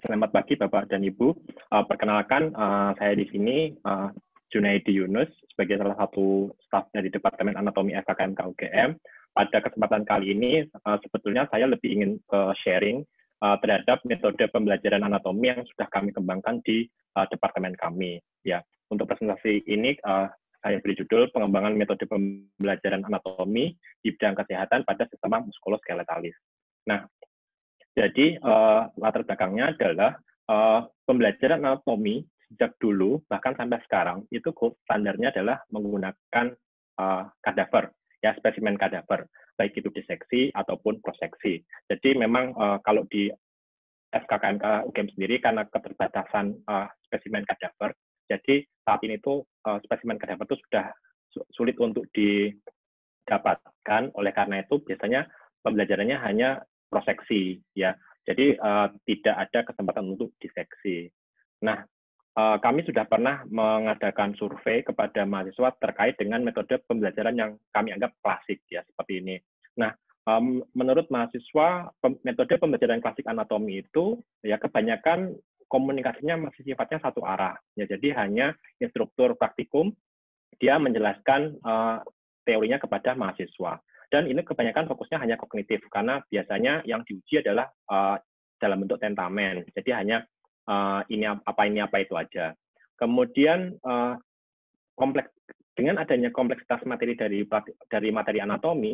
Selamat pagi Bapak dan Ibu. Perkenalkan, saya di sini Junaidi Yunus sebagai salah satu staf dari Departemen Anatomi FKKMK UGM. Pada kesempatan kali ini, sebetulnya saya lebih ingin sharing terhadap metode pembelajaran anatomi yang sudah kami kembangkan di departemen kami. Ya, untuk presentasi ini saya beri judul pengembangan metode pembelajaran anatomi di bidang kesehatan pada sistema muskuloskeletalis. Nah, jadi latar belakangnya adalah pembelajaran anatomi sejak dulu bahkan sampai sekarang itu standarnya adalah menggunakan kadaver, ya spesimen kadaver, baik itu diseksi ataupun proseksi. Jadi memang kalau di FKKMK UGM sendiri karena keterbatasan spesimen kadaver, jadi saat ini tuh spesimen kadaver itu sudah sulit untuk didapatkan. Oleh karena itu biasanya pembelajarannya hanya proseksi, ya. Jadi tidak ada kesempatan untuk diseksi. Nah, kami sudah pernah mengadakan survei kepada mahasiswa terkait dengan metode pembelajaran yang kami anggap klasik, ya seperti ini. Nah, menurut mahasiswa metode pembelajaran klasik anatomi itu ya kebanyakan komunikasinya masih sifatnya satu arah, ya. Jadi hanya instruktur praktikum dia menjelaskan teorinya kepada mahasiswa. Dan ini kebanyakan fokusnya hanya kognitif, karena biasanya yang diuji adalah dalam bentuk tentamen. Jadi hanya ini apa itu aja. Kemudian dengan adanya kompleksitas materi dari materi anatomi,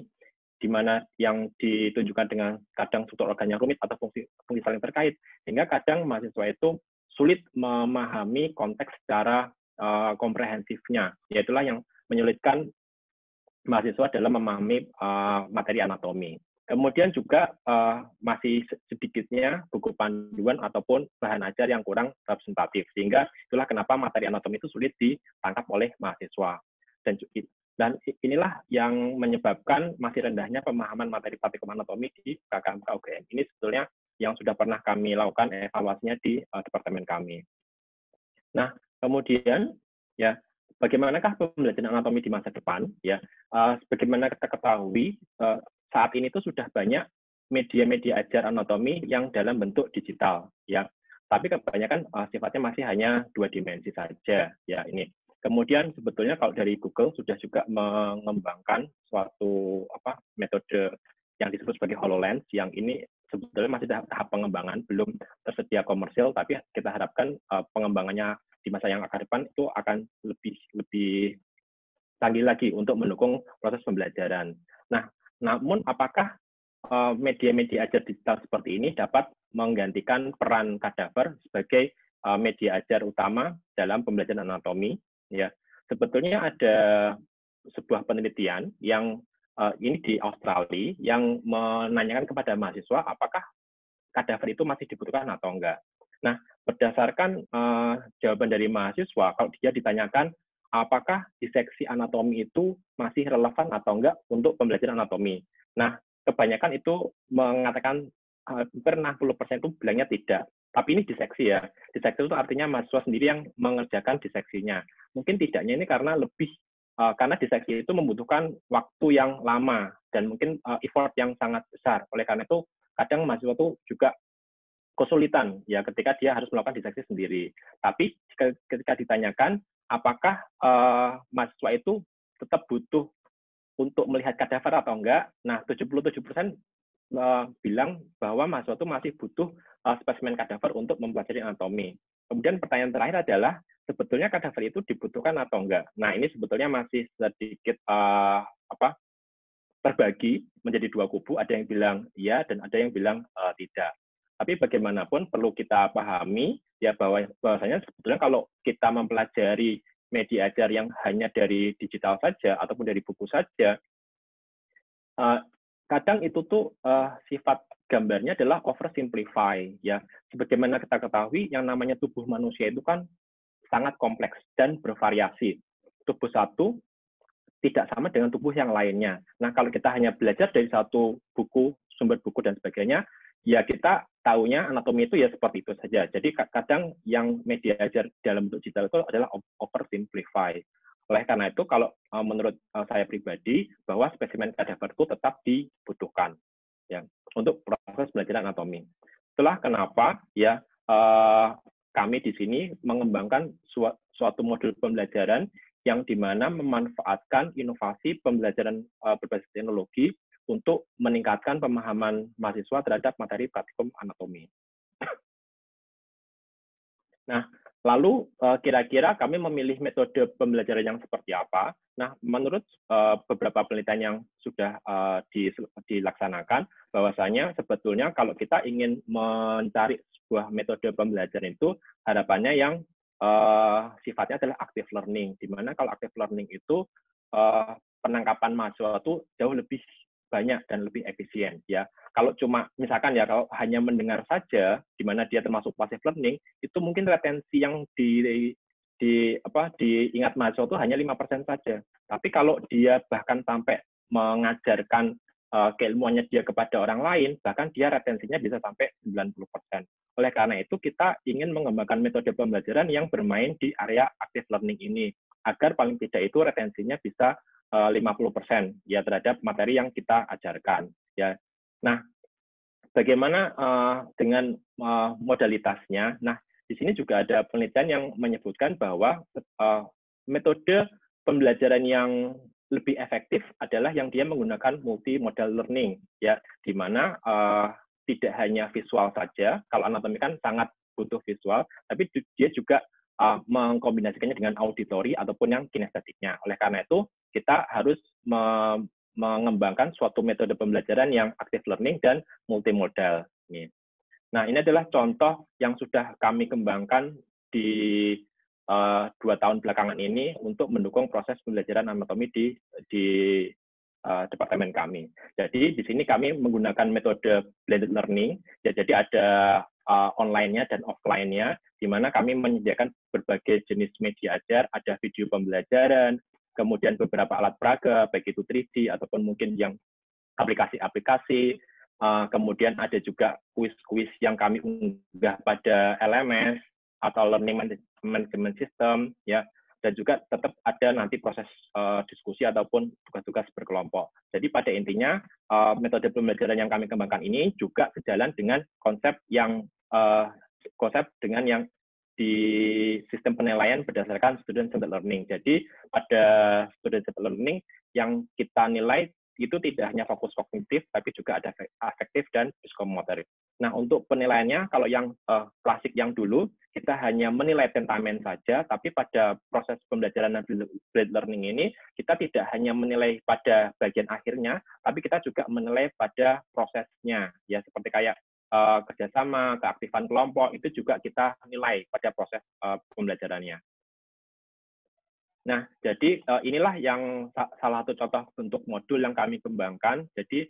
di mana yang ditunjukkan dengan kadang struktur organ yang rumit atau fungsi saling terkait, sehingga kadang mahasiswa itu sulit memahami konteks secara komprehensifnya. Yaitulah yang menyulitkan mahasiswa dalam memahami materi anatomi. Kemudian juga masih sedikitnya buku panduan ataupun bahan ajar yang kurang representatif, sehingga itulah kenapa materi anatomi itu sulit ditangkap oleh mahasiswa. Dan inilah yang menyebabkan masih rendahnya pemahaman materi praktikum anatomi di FKKMK UGM. Ini sebetulnya yang sudah pernah kami lakukan evaluasinya di departemen kami. Nah, kemudian ya bagaimanakah pembelajaran anatomi di masa depan? Ya, sebagaimana kita ketahui saat ini tuh sudah banyak media-media ajar anatomi yang dalam bentuk digital, ya. Tapi kebanyakan sifatnya masih hanya 2 dimensi saja, ya ini. Kemudian sebetulnya kalau dari Google sudah juga mengembangkan suatu metode yang disebut sebagai HoloLens, yang ini sebetulnya masih tahap pengembangan, belum tersedia komersil, tapi kita harapkan pengembangannya di masa yang akan depan itu akan lebih canggih lagi untuk mendukung proses pembelajaran. Nah, namun apakah media-media ajar digital seperti ini dapat menggantikan peran kadaver sebagai media ajar utama dalam pembelajaran anatomi? Ya, sebetulnya ada sebuah penelitian yang ini di Australia yang menanyakan kepada mahasiswa apakah kadaver itu masih dibutuhkan atau enggak. Nah, berdasarkan jawaban dari mahasiswa, kalau dia ditanyakan apakah diseksi anatomi itu masih relevan atau enggak untuk pembelajaran anatomi. Nah, kebanyakan itu mengatakan hampir 60% itu bilangnya tidak. Tapi ini diseksi ya. Diseksi itu artinya mahasiswa sendiri yang mengerjakan diseksinya. Mungkin tidaknya ini karena karena diseksi itu membutuhkan waktu yang lama dan mungkin effort yang sangat besar. Oleh karena itu, kadang mahasiswa itu juga kesulitan ya ketika dia harus melakukan diseksi sendiri. Tapi ketika ditanyakan apakah mahasiswa itu tetap butuh untuk melihat kadaver atau enggak, nah 77% bilang bahwa mahasiswa itu masih butuh spesimen kadaver untuk mempelajari anatomi. Kemudian pertanyaan terakhir adalah sebetulnya kadaver itu dibutuhkan atau enggak. Nah ini sebetulnya masih sedikit terbagi menjadi 2 kubu, ada yang bilang iya dan ada yang bilang tidak. Tapi bagaimanapun perlu kita pahami ya bahwasanya sebetulnya kalau kita mempelajari media ajar yang hanya dari digital saja ataupun dari buku saja, kadang itu tuh sifat gambarnya adalah oversimplify ya. Sebagaimana kita ketahui yang namanya tubuh manusia itu kan sangat kompleks dan bervariasi. Tubuh satu tidak sama dengan tubuh yang lainnya. Nah, kalau kita hanya belajar dari satu buku, sumber buku dan sebagainya, ya kita tahunya anatomi itu ya seperti itu saja. Jadi kadang yang media ajar dalam bentuk digital itu adalah oversimplify. Oleh karena itu, kalau menurut saya pribadi, bahwa spesimen kadaver itu tetap dibutuhkan ya untuk proses belajar anatomi. Itulah kenapa ya kami di sini mengembangkan suatu modul pembelajaran yang dimana memanfaatkan inovasi pembelajaran berbasis teknologi untuk meningkatkan pemahaman mahasiswa terhadap materi praktikum anatomi. Nah, lalu kira-kira kami memilih metode pembelajaran yang seperti apa? Nah, menurut beberapa penelitian yang sudah dilaksanakan, bahwasanya sebetulnya kalau kita ingin mencari sebuah metode pembelajaran itu, harapannya yang sifatnya adalah active learning, di mana kalau active learning itu penangkapan mahasiswa itu jauh lebih banyak dan lebih efisien ya. Kalau cuma misalkan ya kalau hanya mendengar saja di mana dia termasuk passive learning, itu mungkin retensi yang diingat mahasiswa itu hanya 5% saja. Tapi kalau dia bahkan sampai mengajarkan keilmuannya dia kepada orang lain, bahkan dia retensinya bisa sampai 90%. Oleh karena itu kita ingin mengembangkan metode pembelajaran yang bermain di area active learning ini agar paling tidak itu retensinya bisa 50% ya terhadap materi yang kita ajarkan ya. Nah, bagaimana dengan modalitasnya? Nah, di sini juga ada penelitian yang menyebutkan bahwa metode pembelajaran yang lebih efektif adalah yang dia menggunakan multimodal learning ya, di mana tidak hanya visual saja. Kalau anatomi kan sangat butuh visual, tapi dia juga mengkombinasikannya dengan auditori ataupun yang kinestetiknya. Oleh karena itu, kita harus mengembangkan suatu metode pembelajaran yang active learning dan multimodal. Nah, ini adalah contoh yang sudah kami kembangkan di 2 tahun belakangan ini untuk mendukung proses pembelajaran anatomi di departemen kami. Jadi di sini kami menggunakan metode blended learning. Ya, jadi ada online-nya dan offline-nya, di mana kami menyediakan berbagai jenis media ajar, ada video pembelajaran, kemudian beberapa alat peraga, baik itu 3D ataupun mungkin yang aplikasi-aplikasi, kemudian ada juga kuis-kuis yang kami unggah pada LMS atau Learning Management System, ya, dan juga tetap ada nanti proses diskusi ataupun tugas-tugas berkelompok. Jadi pada intinya metode pembelajaran yang kami kembangkan ini juga sejalan dengan konsep yang di sistem penilaian berdasarkan student-centered learning. Jadi pada student-centered learning yang kita nilai itu tidak hanya fokus kognitif, tapi juga ada afektif dan psikomotorik. Nah, untuk penilaiannya, kalau yang klasik yang dulu, kita hanya menilai tentamen saja, tapi pada proses pembelajaran dan blended learning ini, kita tidak hanya menilai pada bagian akhirnya, tapi kita juga menilai pada prosesnya. Ya, seperti kayak kerjasama, keaktifan kelompok, itu juga kita nilai pada proses pembelajarannya. Nah, jadi inilah yang salah satu contoh bentuk modul yang kami kembangkan. Jadi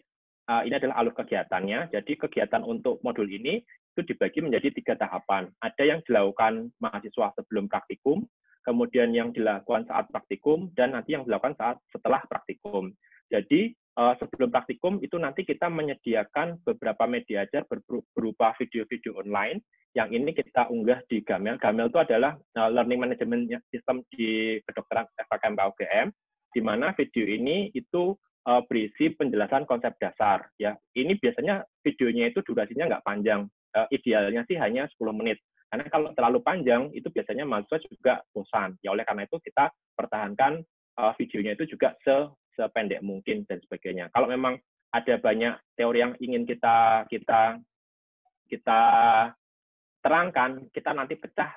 ini adalah alur kegiatannya. Jadi kegiatan untuk modul ini itu dibagi menjadi 3 tahapan. Ada yang dilakukan mahasiswa sebelum praktikum, kemudian yang dilakukan saat praktikum, dan nanti yang dilakukan saat setelah praktikum. Jadi sebelum praktikum itu nanti kita menyediakan beberapa media ajar berupa video-video online yang ini kita unggah di Gamel. Gamel itu adalah Learning Management System di kedokteran FKM UGM, di mana video ini itu berisi penjelasan konsep dasar. Ya, ini biasanya videonya itu durasinya nggak panjang, idealnya sih hanya 10 menit. Karena kalau terlalu panjang itu biasanya mahasiswa juga bosan. Ya oleh karena itu kita pertahankan videonya itu juga sependek mungkin dan sebagainya. Kalau memang ada banyak teori yang ingin kita terangkan, kita nanti pecah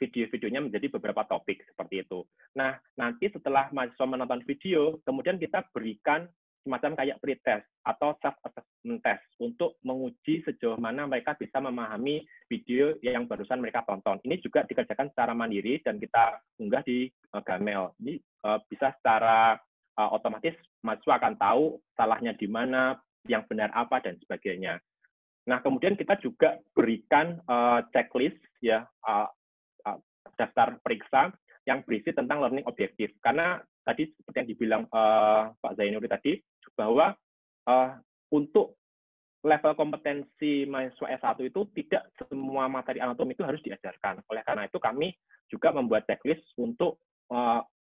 video-videonya menjadi beberapa topik seperti itu. Nah, nanti setelah mahasiswa menonton video, kemudian kita berikan semacam kayak pretest atau self-assessment test untuk menguji sejauh mana mereka bisa memahami video yang barusan mereka tonton. Ini juga dikerjakan secara mandiri dan kita unggah di Gamel. Ini bisa secara otomatis mahasiswa akan tahu salahnya di mana, yang benar apa, dan sebagainya. Nah, kemudian kita juga berikan checklist, ya, daftar periksa yang berisi tentang learning objektif. Karena tadi seperti yang dibilang Pak Zainuri tadi, bahwa untuk level kompetensi mahasiswa S1 itu tidak semua materi anatomi itu harus diajarkan. Oleh karena itu kami juga membuat checklist untuk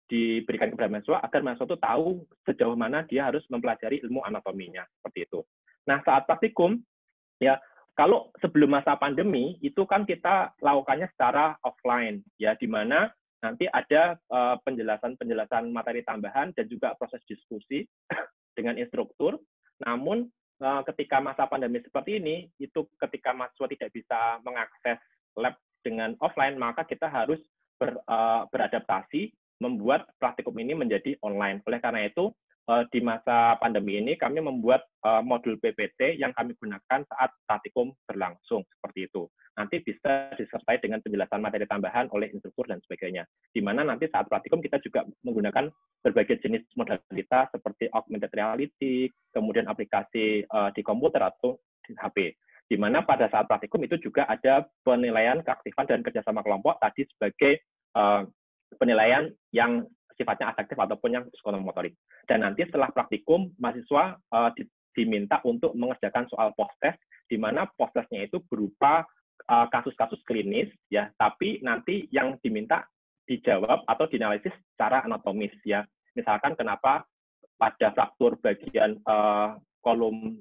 diberikan kepada mahasiswa agar mahasiswa itu tahu sejauh mana dia harus mempelajari ilmu anatominya, seperti itu. Nah, saat praktikum, ya, Kalau sebelum masa pandemi itu kan kita lakukannya secara offline ya, di mana nanti ada penjelasan-penjelasan materi tambahan dan juga proses diskusi dengan instruktur. Namun ketika masa pandemi seperti ini, itu ketika mahasiswa tidak bisa mengakses lab dengan offline, maka kita harus beradaptasi membuat praktikum ini menjadi online. Oleh karena itu, di masa pandemi ini kami membuat modul PPT yang kami gunakan saat praktikum berlangsung, seperti itu. Nanti bisa disertai dengan penjelasan materi tambahan oleh instruktur dan sebagainya. Di mana nanti saat praktikum kita juga menggunakan berbagai jenis modalitas seperti augmented reality, kemudian aplikasi di komputer atau di HP. Di mana pada saat praktikum itu juga ada penilaian keaktifan dan kerjasama kelompok tadi sebagai penilaian yang sifatnya afektif ataupun yang psikomotorik. Dan nanti setelah praktikum, mahasiswa diminta untuk mengerjakan soal post-test, di mana post-testnya itu berupa kasus-kasus klinis, ya, tapi nanti yang diminta dijawab atau dianalisis secara anatomis, ya. Misalkan kenapa pada fraktur bagian kolom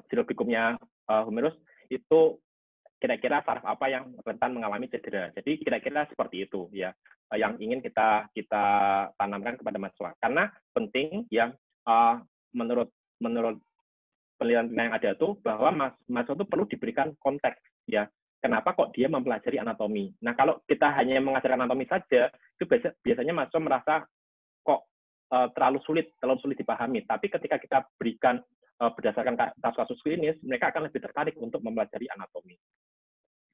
silobikumnya humerus itu kira-kira saraf apa yang rentan mengalami cedera. Jadi kira-kira seperti itu ya yang ingin kita tanamkan kepada mahasiswa. Karena penting ya menurut penelitian yang ada itu bahwa mahasiswa itu perlu diberikan konteks ya. Kenapa kok dia mempelajari anatomi? Nah, kalau kita hanya mengajarkan anatomi saja, itu biasanya mahasiswa merasa kok terlalu sulit dipahami. Tapi ketika kita berikan berdasarkan kasus-kasus klinis, mereka akan lebih tertarik untuk mempelajari anatomi.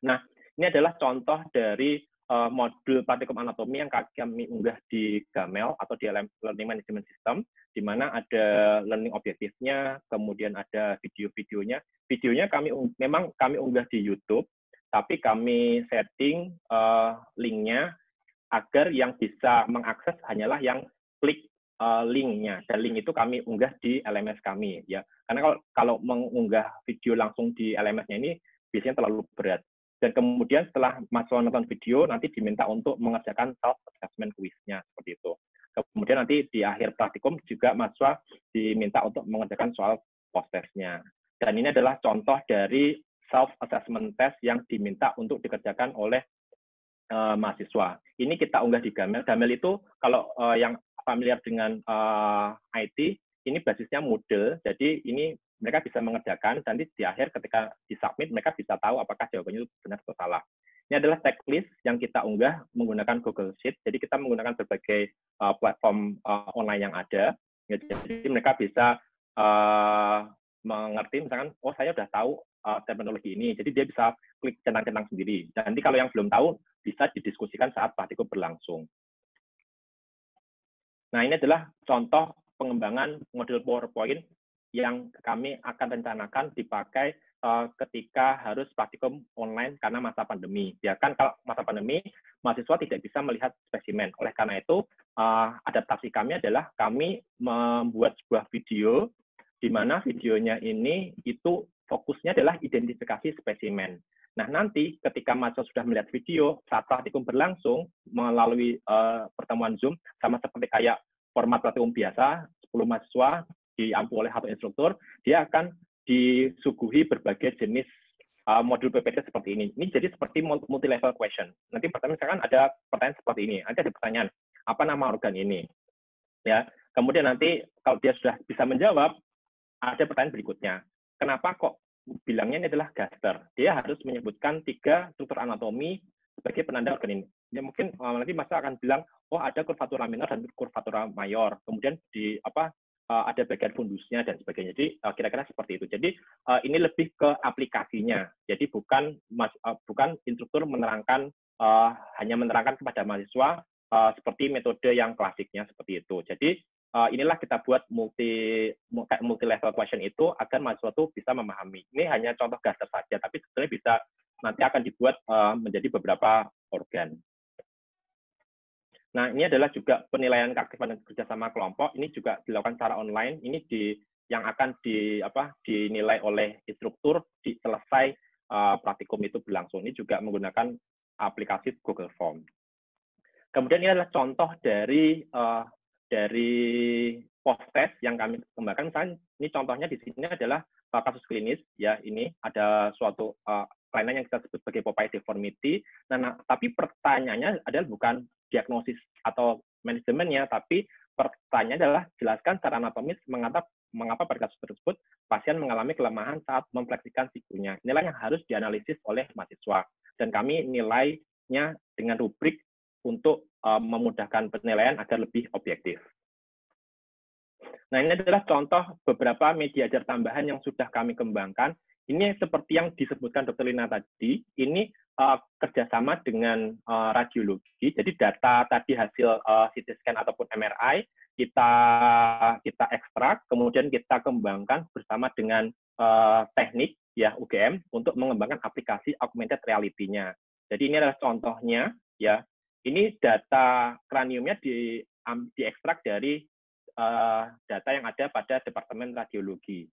Nah, ini adalah contoh dari modul praktikum anatomi yang kami unggah di Gamel atau di Learning Management System, di mana ada learning objektifnya, kemudian ada video-videonya. Videonya memang kami unggah di YouTube, tapi kami setting linknya agar yang bisa mengakses hanyalah yang klik linknya. Dan link itu kami unggah di LMS kami, ya. Karena kalau mengunggah video langsung di LMS-nya ini biasanya terlalu berat. Dan kemudian setelah mahasiswa nonton video, nanti diminta untuk mengerjakan self-assessment quiz-nya, seperti itu. Kemudian nanti di akhir praktikum juga mahasiswa diminta untuk mengerjakan soal post-test-nya. Dan ini adalah contoh dari self-assessment test yang diminta untuk dikerjakan oleh mahasiswa. Ini kita unggah di Gamel. Gamel itu kalau yang familiar dengan IT, ini basisnya Moodle, jadi ini mereka bisa mengerjakan, dan di akhir ketika disubmit, mereka bisa tahu apakah jawabannya itu benar atau salah. Ini adalah checklist yang kita unggah menggunakan Google Sheet, jadi kita menggunakan berbagai platform online yang ada, jadi mereka bisa mengerti, misalkan, oh saya sudah tahu terminologi ini, jadi dia bisa klik centang-centang sendiri. Dan nanti kalau yang belum tahu, bisa didiskusikan saat praktikum berlangsung. Nah, ini adalah contoh pengembangan model PowerPoint yang kami akan rencanakan dipakai ketika harus praktikum online karena masa pandemi. Ya kan kalau masa pandemi, mahasiswa tidak bisa melihat spesimen. Oleh karena itu, adaptasi kami adalah kami membuat sebuah video, di mana videonya ini itu fokusnya adalah identifikasi spesimen. Nah, nanti ketika mahasiswa sudah melihat video, saat praktikum berlangsung melalui pertemuan Zoom, sama seperti kayak format praktikum biasa, 10 mahasiswa diampu oleh satu instruktur, dia akan disuguhi berbagai jenis modul PPT seperti ini. Ini jadi seperti multi-level question. Nanti pertanyaan misalkan ada pertanyaan seperti ini, nanti ada pertanyaan, apa nama organ ini? Ya, kemudian nanti kalau dia sudah bisa menjawab, ada pertanyaan berikutnya. Kenapa kok bilangnya ini adalah gaster? Dia harus menyebutkan 3 struktur anatomi sebagai penanda organ ini. Ya mungkin nanti masa akan bilang, oh ada kurvatura minor dan kurvatura mayor. Kemudian ada bagian fundusnya dan sebagainya. Jadi kira-kira seperti itu. Jadi ini lebih ke aplikasinya. Jadi bukan instruktur menerangkan hanya menerangkan kepada mahasiswa seperti metode yang klasiknya seperti itu. Jadi inilah kita buat multi level question itu agar mahasiswa itu bisa memahami. Ini hanya contoh gaster saja, tapi sebenarnya bisa nanti akan dibuat menjadi beberapa organ. Nah, ini adalah juga penilaian keaktifan dan kerjasama kelompok. Ini juga dilakukan secara online. Ini yang akan dinilai oleh instruktur selesai praktikum itu berlangsung. Ini juga menggunakan aplikasi Google Form. Kemudian ini adalah contoh dari post test yang kami kembangkan. Misalnya Ini contohnya di sini adalah kasus klinis, ya ini ada suatu kelainan yang kita sebut sebagai Popeye deformity. Nah, tapi pertanyaannya adalah bukan diagnosis atau manajemennya, tapi pertanyaannya adalah jelaskan secara anatomis mengapa pada kasus tersebut pasien mengalami kelemahan saat memfleksikan sikunya. Inilah yang harus dianalisis oleh mahasiswa. Dan kami nilainya dengan rubrik untuk memudahkan penilaian agar lebih objektif. Nah, ini adalah contoh beberapa media ajar tambahan yang sudah kami kembangkan. Ini seperti yang disebutkan Dr. Lina tadi, ini kerjasama dengan radiologi. Jadi data tadi hasil CT scan ataupun MRI, kita ekstrak, kemudian kita kembangkan bersama dengan teknik ya UGM untuk mengembangkan aplikasi augmented reality-nya. Jadi ini adalah contohnya, ya. Ini data kraniumnya diekstrak dari data yang ada pada Departemen Radiologi.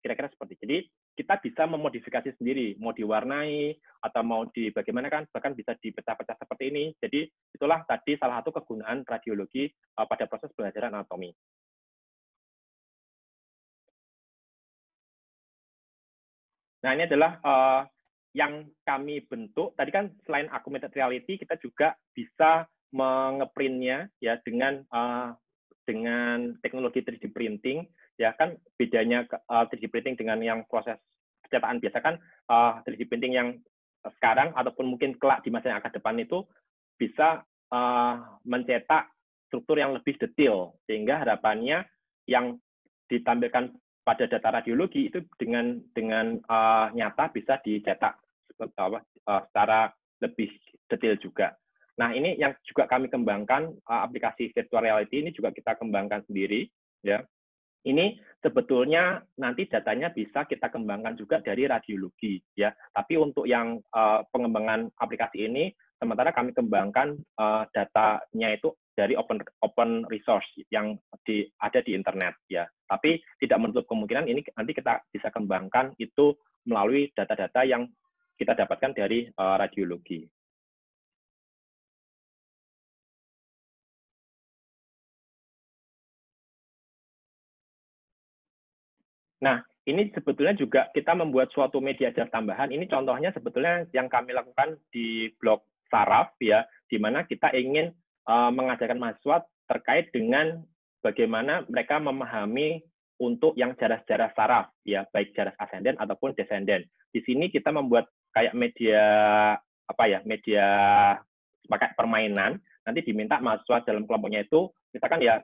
Kira-kira seperti itu. Jadi kita bisa memodifikasi sendiri, mau diwarnai atau mau bagaimana kan, bahkan bisa dipecah-pecah seperti ini. Jadi itulah tadi salah satu kegunaan radiologi pada proses pembelajaran anatomi. Nah, ini adalah yang kami bentuk. Tadi kan selain augmented reality, kita juga bisa mengeprintnya ya dengan teknologi 3D printing. Ya kan bedanya 3D printing dengan yang proses pencetakan biasa kan 3D printing yang sekarang ataupun mungkin kelak di masa yang akan depan itu bisa mencetak struktur yang lebih detail, sehingga harapannya yang ditampilkan pada data radiologi itu dengan nyata bisa dicetak secara lebih detail juga. Nah, ini yang juga kami kembangkan, aplikasi virtual reality ini juga kita kembangkan sendiri, ya. Ini sebetulnya nanti datanya bisa kita kembangkan juga dari radiologi, ya. Tapi untuk yang pengembangan aplikasi ini, sementara kami kembangkan datanya itu dari open resource yang ada di internet, ya. Tapi tidak menutup kemungkinan ini nanti kita bisa kembangkan itu melalui data-data yang kita dapatkan dari radiologi. Nah, ini sebetulnya juga kita membuat suatu media ajar tambahan. Ini contohnya sebetulnya yang kami lakukan di blog Saraf, ya, di mana kita ingin mengajarkan mahasiswa terkait dengan bagaimana mereka memahami untuk yang jaras-jaras saraf, ya, baik jaras ascendant ataupun descendant. Di sini kita membuat kayak media media pakai permainan. Nanti diminta mahasiswa dalam kelompoknya itu, misalkan ya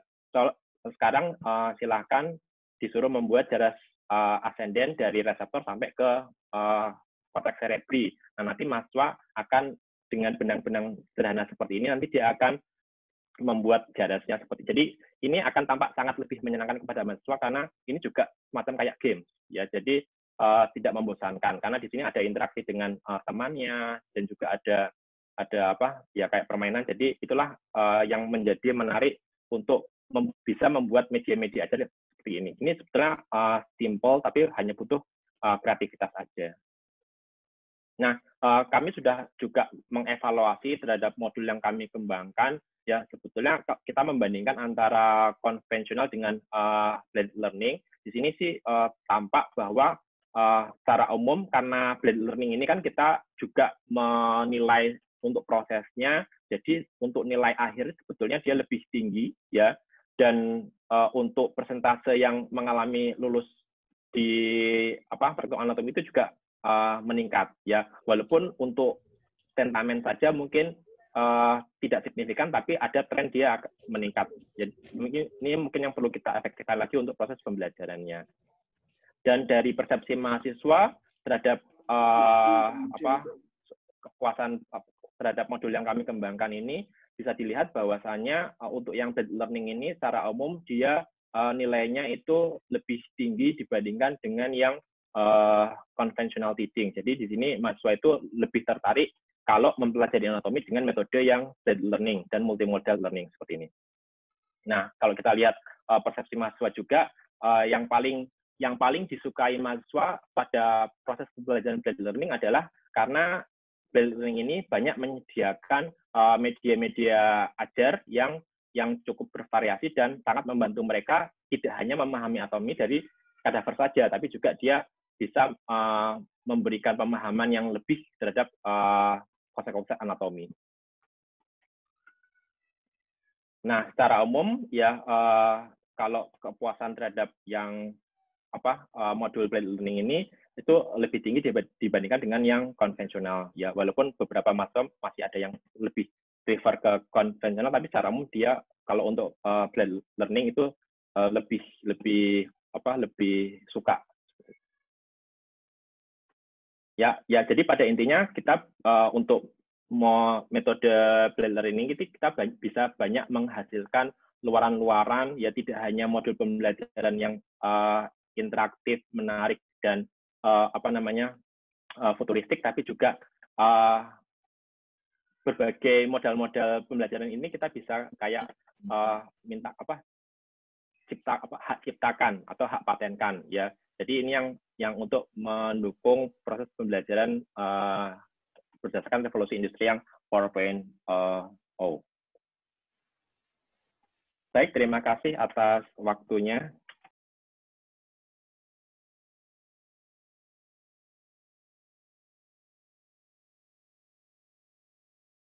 sekarang silahkan disuruh membuat jaras ascendant dari reseptor sampai ke korteks cerebri. Nah, nanti mahasiswa akan dengan benang-benang sederhana seperti ini, nanti dia akan membuat jarasnya seperti. Jadi ini akan tampak sangat lebih menyenangkan kepada mahasiswa karena ini juga semacam kayak game, ya. Jadi tidak membosankan karena di sini ada interaksi dengan temannya dan juga ada kayak permainan. Jadi itulah yang menjadi menarik untuk bisa membuat media-media ajar seperti ini. Ini sebetulnya simple tapi hanya butuh kreativitas aja. Nah, kami sudah juga mengevaluasi terhadap modul yang kami kembangkan. Ya, sebetulnya kita membandingkan antara konvensional dengan blended learning. Di sini sih tampak bahwa secara umum karena blended learning ini kan kita juga menilai untuk prosesnya. Jadi untuk nilai akhir sebetulnya dia lebih tinggi, ya. Dan untuk persentase yang mengalami lulus di perhitungan anatomi itu juga meningkat, ya. Walaupun untuk tentamen saja mungkin tidak signifikan, tapi ada tren dia meningkat. Jadi ini mungkin yang perlu kita efektifkan lagi untuk proses pembelajarannya. Dan dari persepsi mahasiswa terhadap kepuasan terhadap modul yang kami kembangkan ini, bisa dilihat bahwasannya untuk yang blended learning ini secara umum dia nilainya itu lebih tinggi dibandingkan dengan yang conventional teaching. Jadi di sini mahasiswa itu lebih tertarik kalau mempelajari anatomi dengan metode yang blended learning dan multimodal learning seperti ini. Nah, kalau kita lihat persepsi mahasiswa juga yang paling disukai mahasiswa pada proses pembelajaran blended learning adalah karena blended learning ini banyak menyediakan media-media ajar yang cukup bervariasi dan sangat membantu mereka tidak hanya memahami anatomi dari kadaver saja, tapi juga dia bisa memberikan pemahaman yang lebih terhadap konsep-konsep anatomi. Nah, secara umum ya kalau kepuasan terhadap yang modul blended learning ini itu lebih tinggi dibandingkan dengan yang konvensional ya, walaupun beberapa mahasiswa masih ada yang lebih prefer ke konvensional, tapi secara umum dia kalau untuk blended learning itu lebih suka. Ya, jadi pada intinya kita untuk metode blended learning itu kita bisa banyak menghasilkan luaran-luaran, ya tidak hanya modul pembelajaran yang interaktif, menarik dan futuristik, tapi juga berbagai modal-modal pembelajaran ini kita bisa kayak minta hak ciptakan atau hak patenkan ya. Jadi ini yang untuk mendukung proses pembelajaran berdasarkan revolusi industri yang 4.0. Baik, terima kasih atas waktunya.